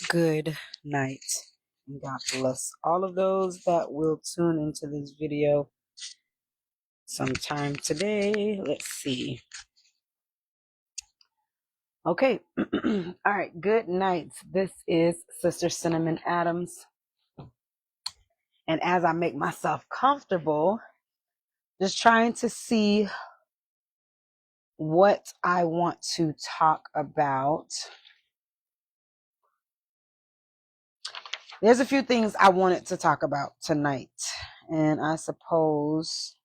Good night. And God bless all of those that will tune into this video sometime today. Let's see. Okay. All right. Good night. This is Sister Cinnamon Adams. And as I make myself comfortable, just trying to see what I want to talk about. There's a few things I wanted to talk about tonight. And I suppose,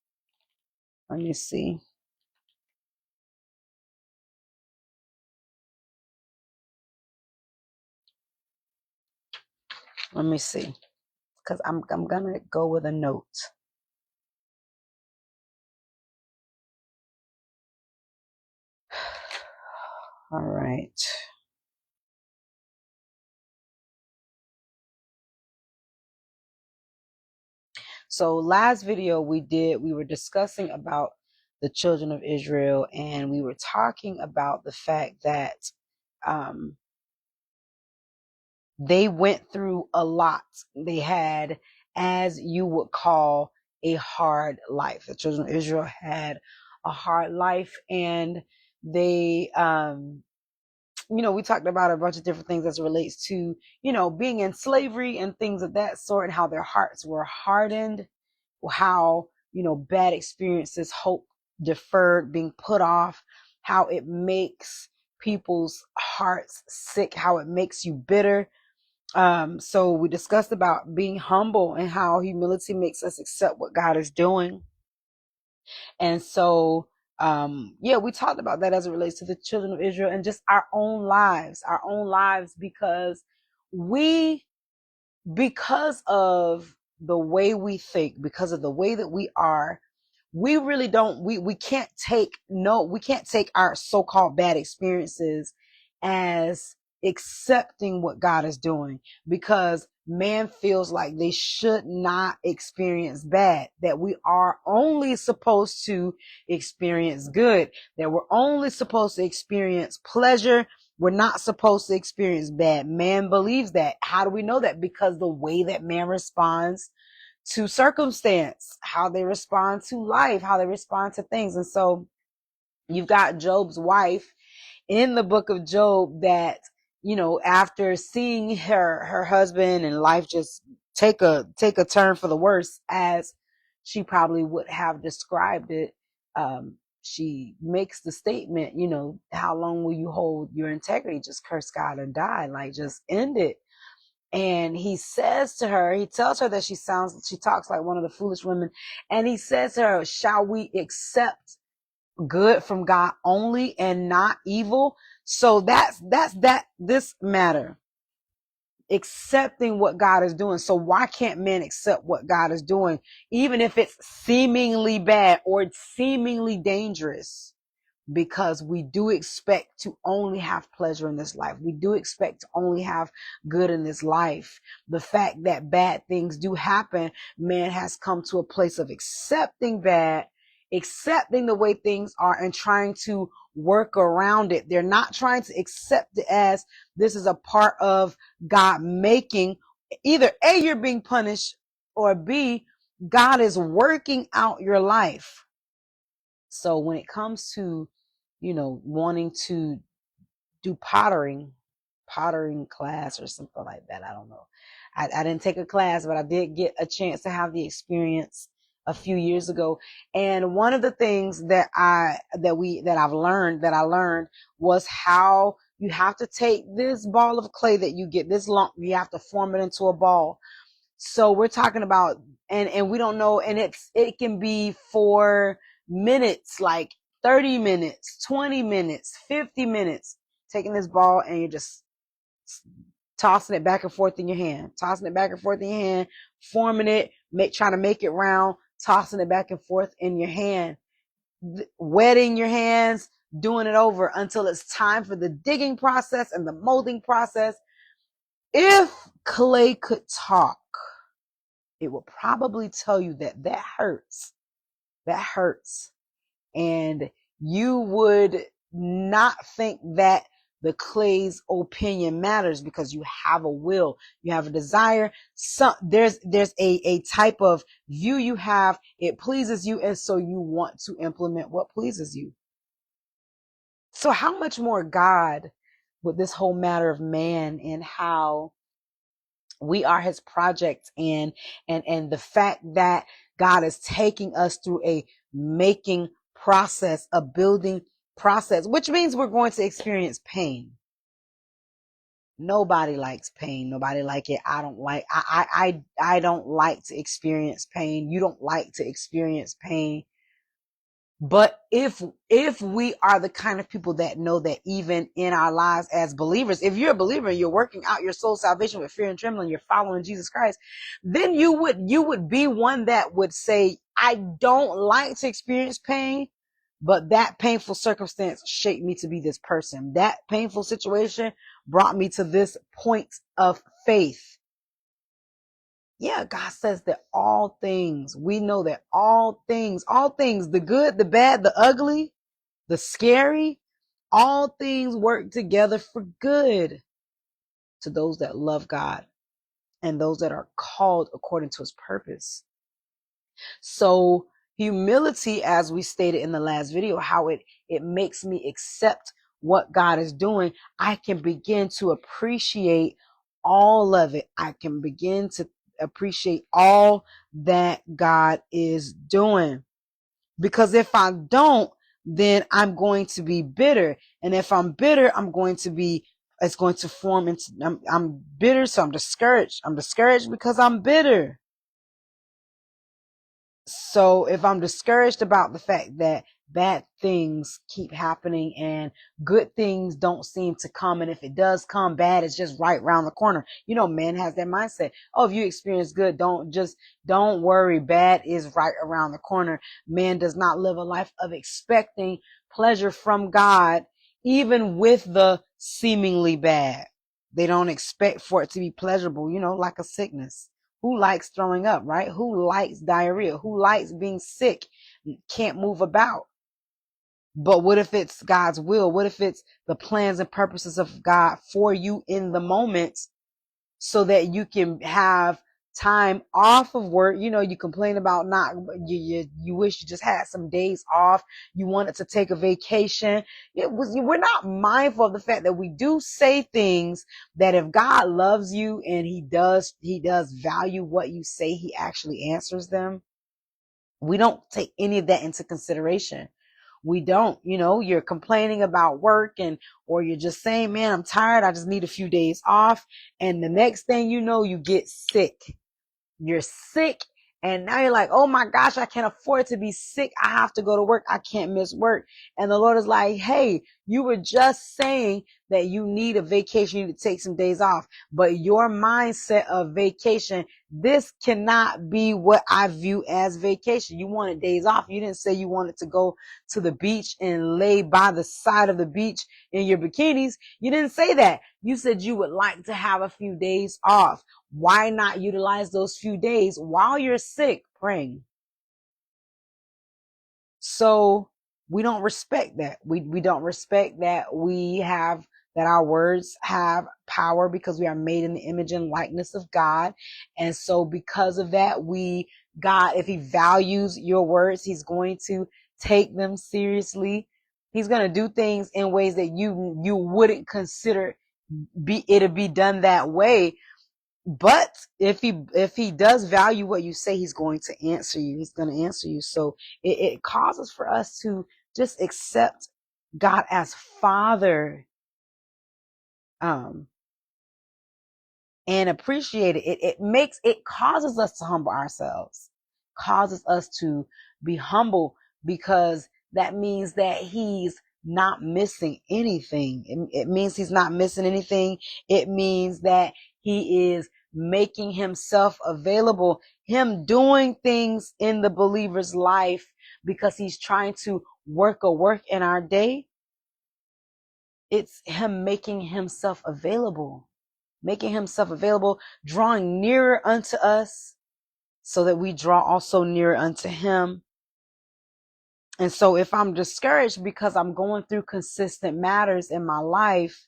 let me see. Let me see. Because I'm gonna go with a note. All right. So last video we were discussing about the children of Israel, and we were talking about the fact that they went through a lot. They had, as you would call, a hard life. The children of Israel had a hard life, and they we talked about a bunch of different things as it relates to, being in slavery and things of that sort, and how their hearts were hardened, how, bad experiences, hope deferred, being put off, how it makes people's hearts sick, how it makes you bitter. So we discussed about being humble and how humility makes us accept what God is doing. And so, we talked about that as it relates to the children of Israel and just our own lives, because of the way we think, because of the way that we are, we really don't, we can't take our so-called bad experiences as accepting what God is doing, because man feels like they should not experience bad, that we are only supposed to experience good, that we're only supposed to experience pleasure. We're not supposed to experience bad. Man believes that. How do we know that? Because the way that man responds to circumstance, how they respond to life, how they respond to things. And so you've got Job's wife in the book of Job that, after seeing her husband and life just take a turn for the worse, as she probably would have described it, she makes the statement, how long will you hold your integrity? Just curse God and die. Like, just end it. And he tells her that she talks like one of the foolish women. And he says to her, shall we accept good from God only and not evil? So that's this matter, accepting what God is doing. So why can't men accept what God is doing, even if it's seemingly bad or it's seemingly dangerous? Because we do expect to only have pleasure in this life. We do expect to only have good in this life. The fact that bad things do happen, man has come to a place of accepting bad, accepting the way things are, and trying to work around it. They're not trying to accept it as this is a part of God making. Either A, you're being punished, or B, God is working out your life. So when it comes to, wanting to do pottering class or something like that, I don't know. I didn't take a class, but I did get a chance to have the experience a few years ago. And one of the things that I learned was how you have to take this ball of clay that you get, this lump, you have to form it into a ball. So we're talking about, and we don't know, and it can be for minutes, like 30 minutes, 20 minutes, 50 minutes, taking this ball and you're just tossing it back and forth in your hand, forming it, trying to make it round, tossing it back and forth in your hand, wetting your hands, doing it over until it's time for the digging process and the molding process. If clay could talk, it will probably tell you that hurts. That hurts. And you would not think that the clay's opinion matters because you have a will, you have a desire. There's a type of view you have. It pleases you, and so you want to implement what pleases you. So how much more God with this whole matter of man and how we are his project, and the fact that God is taking us through a making process, a building process, which means we're going to experience pain. Nobody likes pain. Nobody like it. I don't like to experience pain. You don't like to experience pain. But if we are the kind of people that know that even in our lives as believers, if you're a believer and you're working out your soul salvation with fear and trembling, you're following Jesus Christ, then you would be one that would say, I don't like to experience pain, but that painful circumstance shaped me to be this person. That painful situation brought me to this point of faith. Yeah, God says that all things, we know that all things, the good, the bad, the ugly, the scary, all things work together for good to those that love God and those that are called according to his purpose. So humility, as we stated in the last video, how it makes me accept what God is doing. I can begin to appreciate all of it. I can begin to appreciate all that God is doing. Because if I don't, then I'm going to be bitter. And if I'm bitter, it's going to form into, I'm bitter, so I'm discouraged. I'm discouraged because I'm bitter. So if I'm discouraged about the fact that bad things keep happening and good things don't seem to come, and if it does come, bad is just right around the corner. You know, man has that mindset. Oh, if you experience good, don't worry. Bad is right around the corner. Man does not live a life of expecting pleasure from God, even with the seemingly bad. They don't expect for it to be pleasurable, like a sickness. Who likes throwing up, right? Who likes diarrhea? Who likes being sick, can't move about? But what if it's God's will? What if it's the plans and purposes of God for you in the moment so that you can have time off of work? You complain about you wish you just had some days off. You wanted to take a vacation. We're not mindful of the fact that we do say things that if God loves you and he does value what you say, he actually answers them. We don't take any of that into consideration. We don't, you're complaining about work or you're just saying, man, I'm tired. I just need a few days off. And the next thing you know, you get sick. You're sick. And now you're like, oh my gosh, I can't afford to be sick. I have to go to work. I can't miss work. And the Lord is like, hey, you were just saying that you need a vacation, you need to take some days off. But your mindset of vacation, this cannot be what I view as vacation. You wanted days off. You didn't say you wanted to go to the beach and lay by the side of the beach in your bikinis. You didn't say that. You said you would like to have a few days off. Why not utilize those few days while you're sick praying? So we don't respect that. We don't respect that that our words have power because we are made in the image and likeness of God. And so because of that, God, if he values your words, he's going to take them seriously. He's going to do things in ways that you wouldn't consider it'll be done that way. But if he does value what you say, he's going to answer you. He's going to answer you. So it causes for us to just accept God as Father, and appreciate it. It causes us to humble ourselves, causes us to be humble, because that means that he's not missing anything. It means he's not missing anything. It means that he is making himself available, him doing things in the believer's life because he's trying to work in our day. It's him making himself available, drawing nearer unto us so that we draw also nearer unto him. And so if I'm discouraged because I'm going through consistent matters in my life,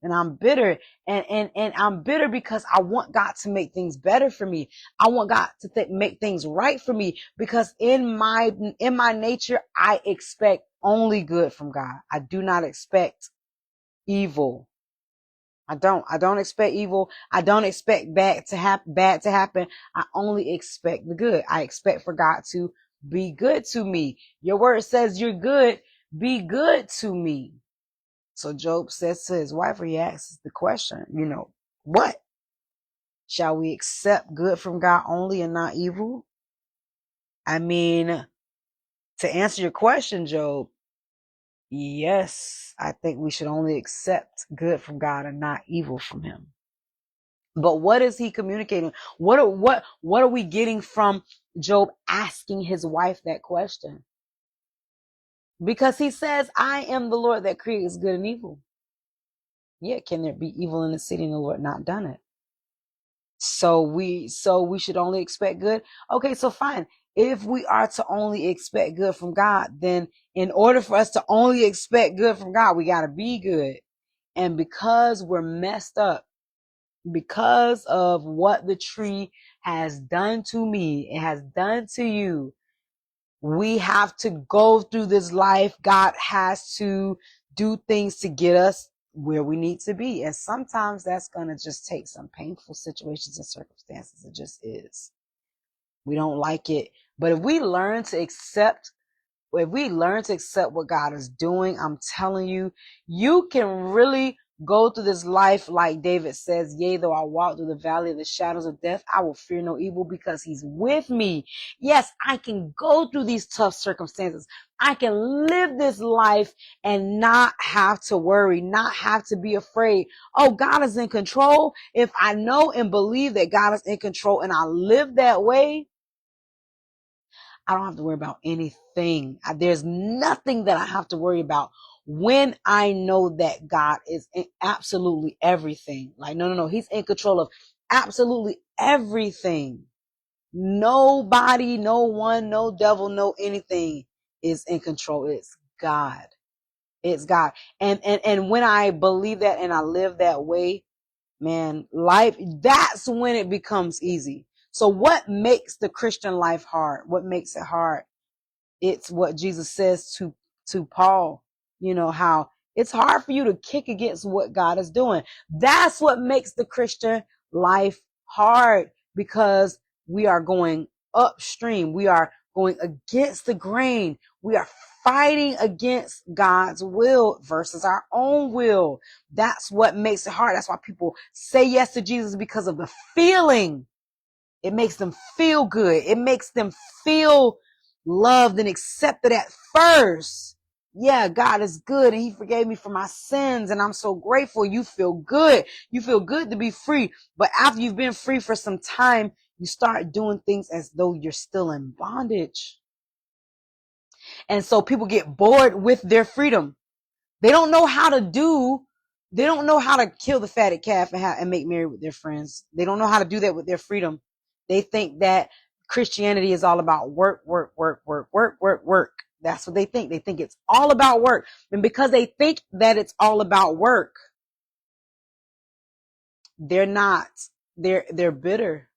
and I'm bitter, and I'm bitter because I want God to make things better for me. I want God to make things right for me, because in my nature, I expect only good from God. I do not expect evil. I don't expect evil. I don't expect bad to happen. I only expect the good. I expect for God to be good to me. Your word says you're good. Be good to me. So Job says to his wife, or he asks the question, what? Shall we accept good from God only and not evil? I mean, to answer your question, Job, yes, I think we should only accept good from God and not evil from him. But what is he communicating? What are we getting from Job asking his wife that question? Because he says, I am the Lord that creates good and evil. Yeah, can there be evil in the city and the Lord not done it? So we should only expect good. Okay, so fine. If we are to only expect good from God, then in order for us to only expect good from God, we got to be good. And because we're messed up, because of what the tree has done to me, it has done to you, we have to go through this life. God has to do things to get us where we need to be. And sometimes that's going to just take some painful situations and circumstances. It just is. We don't like it. But if we learn to accept what God is doing, I'm telling you, you can really go through this life like David says, yea, though I walk through the valley of the shadows of death, I will fear no evil because he's with me. Yes, I can go through these tough circumstances. I can live this life and not have to worry, not have to be afraid. Oh, God is in control. If I know and believe that God is in control and I live that way, I don't have to worry about anything. There's nothing that I have to worry about when I know that God is in absolutely everything. Like, no. He's in control of absolutely everything. Nobody, no one, no devil, no anything is in control. It's God. It's God. And when I believe that and I live that way, man, life, that's when it becomes easy. So what makes the Christian life hard? What makes it hard? It's what Jesus says to Paul, how it's hard for you to kick against what God is doing. That's what makes the Christian life hard, because we are going upstream. We are going against the grain. We are fighting against God's will versus our own will. That's what makes it hard. That's why people say yes to Jesus, because of the feeling. It makes them feel good. It makes them feel loved and accepted at first. Yeah, God is good and he forgave me for my sins and I'm so grateful. You feel good. You feel good to be free. But after you've been free for some time, you start doing things as though you're still in bondage. And so people get bored with their freedom. They don't know how to kill the fatted calf and make merry with their friends. They don't know how to do that with their freedom. They think that Christianity is all about work, work, work, work, work, work, work. That's what they think. They think it's all about work. And because they think that it's all about work, they're not. They're bitter.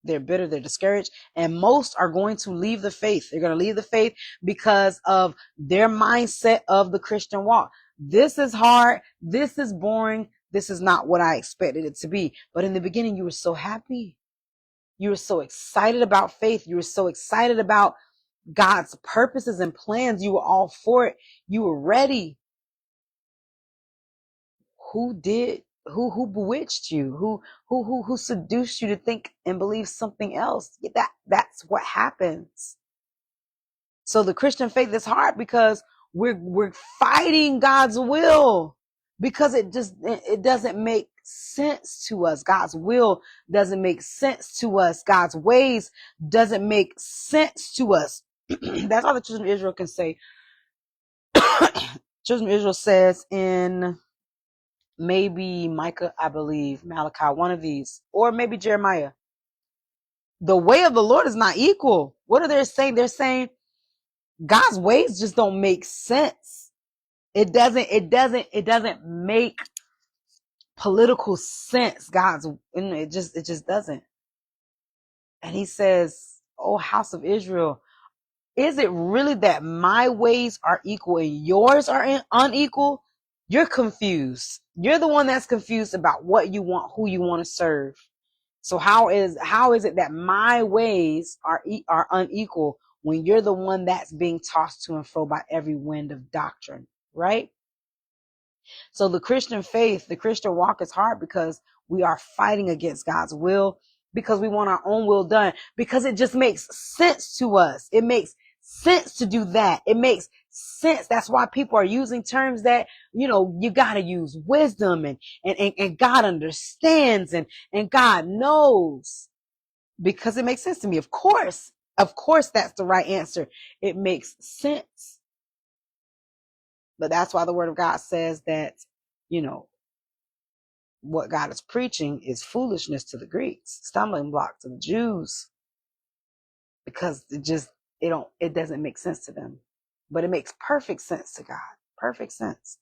They're bitter. They're discouraged. And most are going to leave the faith. They're going to leave the faith because of their mindset of the Christian walk. This is hard. This is boring. This is not what I expected it to be. But in the beginning, you were so happy. You were so excited about faith. You were so excited about God's purposes and plans. You were all for it. You were ready. Who bewitched you? Who seduced you to think and believe something else? That's what happens. So the Christian faith is hard because we're fighting God's will, because it doesn't make sense to us. God's will doesn't make sense to us. God's ways doesn't make sense to us. That's all the children of Israel can say. Children of Israel says in maybe Micah, I believe, Malachi, one of these, or maybe Jeremiah. The way of the Lord is not equal. What are they saying? They're saying God's ways just don't make sense. It doesn't make political sense God's, and it just doesn't. And he says, "Oh, house of Israel, is it really that my ways are equal and yours are unequal? You're confused. You're the one that's confused about what you want, who you want to serve. So how is it that my ways are unequal when you're the one that's being tossed to and fro by every wind of doctrine, right?" So the Christian faith, the Christian walk is hard because we are fighting against God's will, because we want our own will done, because it just makes sense to us. It makes sense to do that. It makes sense. That's why people are using terms that, you got to use wisdom, and God understands, and God knows, because it makes sense to me. Of course, that's the right answer. It makes sense. But that's why the word of God says that, what God is preaching is foolishness to the Greeks, stumbling block to the Jews, because it doesn't make sense to them. But it makes perfect sense to God. Perfect sense.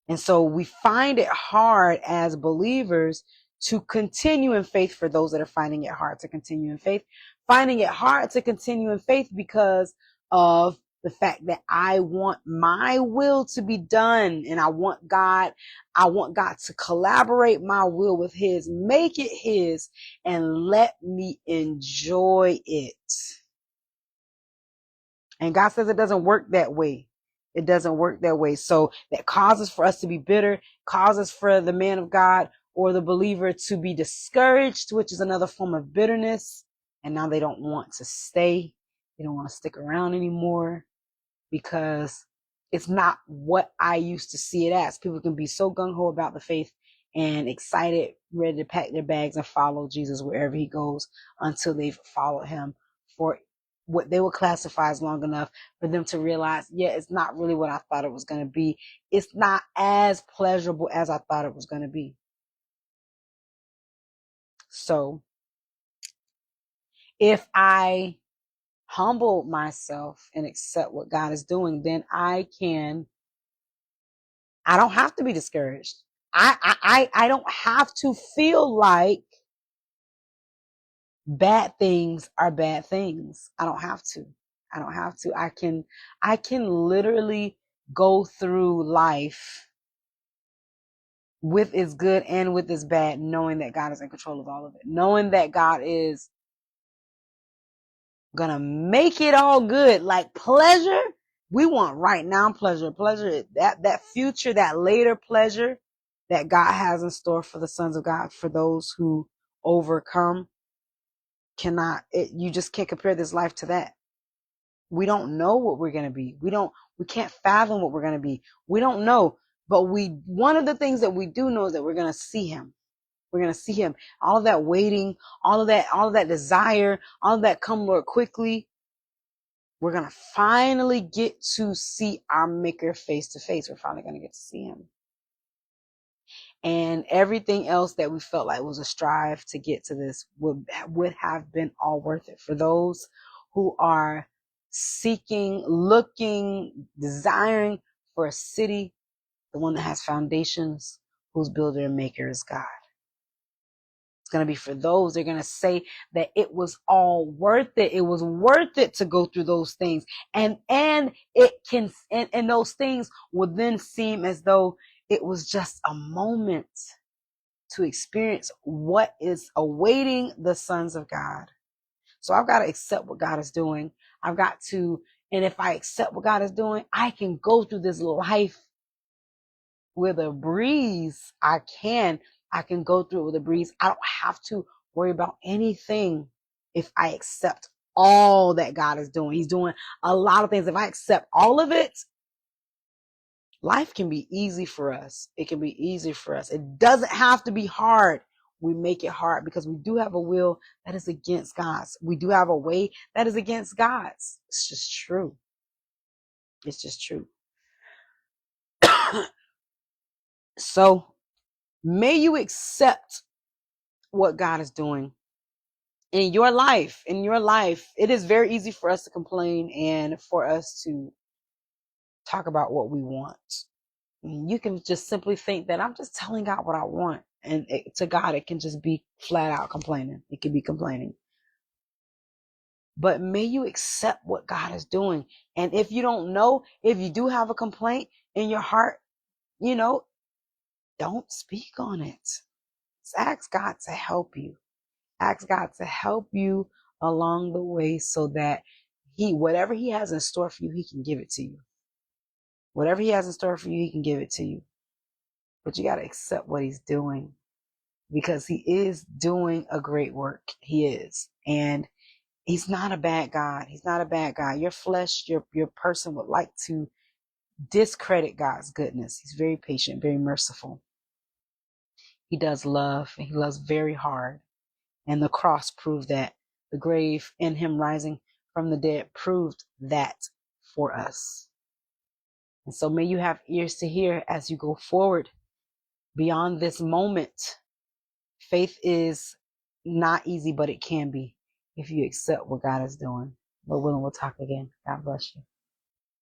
And so we find it hard as believers to continue in faith, for those that are finding it hard to continue in faith. Finding it hard to continue in faith because of the fact that I want my will to be done, and I want God to collaborate my will with his, make it his, and let me enjoy it. And God says it doesn't work that way. It doesn't work that way. So that causes for us to be bitter, causes for the man of God or the believer to be discouraged, which is another form of bitterness. And now they don't want to stay. They don't want to stick around anymore, because it's not what I used to see it as. People can be so gung-ho about the faith and excited, ready to pack their bags and follow Jesus wherever he goes, until they've followed him for what they will classify as long enough for them to realize, yeah, it's not really what I thought it was going to be. It's not as pleasurable as I thought it was going to be. So if I humble myself and accept what God is doing, then I don't have to be discouraged. I don't have to feel like bad things are bad things. I don't have to. I can literally go through life with its good and with its bad, knowing that God is in control of all of it, knowing that God is gonna make it all good. Like pleasure, we want right now pleasure, that future, that later pleasure that God has in store for the sons of God, for those who overcome. You just can't compare this life to that. We don't know what we're going to be. We can't fathom what we're going to be. We don't know, but one of the things that we do know is that we're going to see him. We're going to see him. All of that waiting, all of that desire, all of that come Lord quickly. We're going to finally get to see our maker face to face. We're finally going to get to see him. And everything else that we felt like was a strive to get to this would have been all worth it for those who are seeking, looking, desiring for a city, the one that has foundations, whose builder and maker is God. It's going to be for those, they're going to say that it was all worth it. It was worth it to go through those things. And it can, and those things will then seem as though it was just a moment to experience what is awaiting the sons of God. So I've got to accept what God is doing. And if I accept what God is doing, I can go through this life with a breeze. I can go through it with a breeze. I don't have to worry about anything if I accept all that God is doing. He's doing a lot of things. If I accept all of it, life can be easy for us. It can be easy for us. It doesn't have to be hard. We make it hard because we do have a will that is against God's. We do have a way that is against God's. It's just true. It's just true. So may you accept what God is doing in your life. In your life, it is very easy for us to complain and for us to talk about what we want. You can just simply think that I'm just telling God what I want. And to God, it can just be flat out complaining. It can be complaining. But may you accept what God is doing. And if you don't know, if you do have a complaint in your heart, don't speak on it. Just ask God to help you. Ask God to help you along the way so that whatever he has in store for you, he can give it to you. Whatever he has in store for you, he can give it to you. But you got to accept what he's doing, because he is doing a great work. He is. And he's not a bad God. He's not a bad God. Your flesh, your person would like to discredit God's goodness. He's very patient, very merciful. He does love, and he loves very hard. And the cross proved that. The grave and him rising from the dead proved that for us. And so may you have ears to hear as you go forward beyond this moment. Faith is not easy, but it can be if you accept what God is doing. Lord willing, we'll talk again. God bless you.